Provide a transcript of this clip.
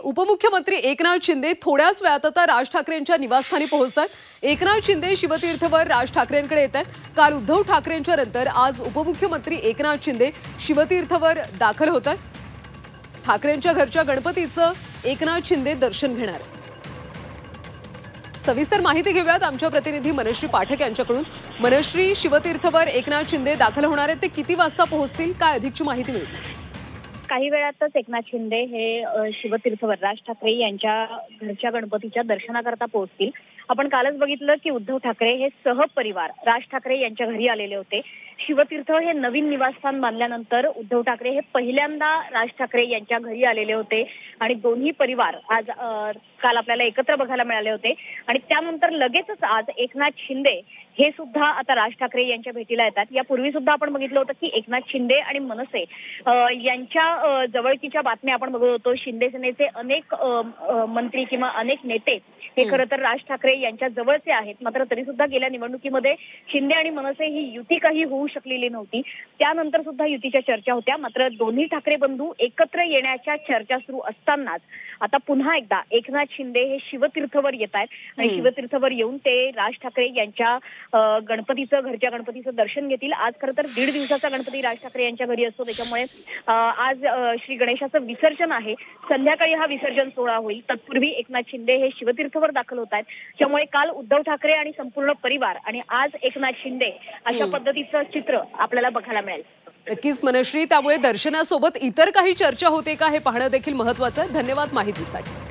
उपमुख्यमंत्री एकनाथ शिंदे थोड्याच वेळात आता राज ठाकरेंच्या निवासस्थानी पोहोचतात। एकनाथ शिंदे शिवतीर्थवर राज ठाकरेंकडे येतात। काल उद्धव ठाकरेंच्या नंतर आज उपमुख्यमंत्री एकनाथ शिंदे शिवतीर्थवर दाखल होतात। ठाकरेंच्या घरच्या गणपतीचं एकनाथ शिंदे दर्शन घेणार। सविस्तर माहिती घेऊयात आमच्या प्रतिनिधी मनश्री पाठक यांच्याकडून। मनश्री, शिवतीर्थवर एकनाथ शिंदे दाखल होणार आहेत, ते किती वाजता पोहोचतील, काय अधिकची माहिती मिळते? काही वेळातच एकनाथ शिंदे हे शिवतीर्थवर राज ठाकरे यांच्या घरच्या गणपतीच्या दर्शनाकरता पोहोचतील। आपण कालच बघितलं की उद्धव ठाकरे हे सहपरिवार राज ठाकरे यांच्या घरी आलेले होते। शिवतीर्थ हे नवीन निवासस्थान बांधल्यानंतर उद्धव ठाकरे हे पहिल्यांदा राज ठाकरे यांच्या घरी आलेले होते आणि दोन्ही परिवार आज काल आपल्याला एकत्र बघायला मिळाले होते। आणि त्यानंतर लगेचच आज एकनाथ शिंदे हे सुद्धा आता राज ठाकरे यांच्या भेटीला येतात। यापूर्वी सुद्धा आपण बघितलं होतं की एकनाथ शिंदे आणि मनसे यांच्या जवळकीच्या बातम्या आपण बघत होतो। शिंदे सेनेचे अनेक मंत्री किंवा अनेक नेते हे खरं तर राज ठाकरे यांच्या जवळचे आहेत। मात्र तरी सुद्धा गेल्या निवडणुकीमध्ये शिंदे आणि मनसे ही युती काही होऊ शकलेली नव्हती। त्यानंतर सुद्धा युतीच्या चर्चा होत्या। मात्र दोन्ही ठाकरे बंधू एकत्र येण्याच्या चर्चा सुरू असतानाच आता पुन्हा एकदा एकनाथ शिंदे हे शिवतीर्थवर येत आहेत आणि शिवतीर्थवर येऊन ते राज ठाकरे यांच्या घरच्या गणपतीचं दर्शन घेतील। आज खरं तर 1.5 दिवसाचा गणपती राज ठाकरे यांच्या घरी असतो, त्याच्यामुळे आज श्री गणेशाचं विसर्जन आहे। संध्याकाळी हा विसर्जन सोहळा होईल। तत्पूर्वी एकनाथ शिंदे हे शिवतीर्थवर दाखल होत आहेत। त्यामुळे काल उद्धव ठाकरे आणि संपूर्ण परिवार आणि आज एकनाथ शिंदे अशा पद्धतीचं चित्र आपल्याला बघायला मिळेल। नक्कीच मनश्री, त्यामुळे दर्शनासोबत इतर काही चर्चा होते का हे पाहणं देखील महत्त्वाचं आहे। धन्यवाद माहितीसाठी।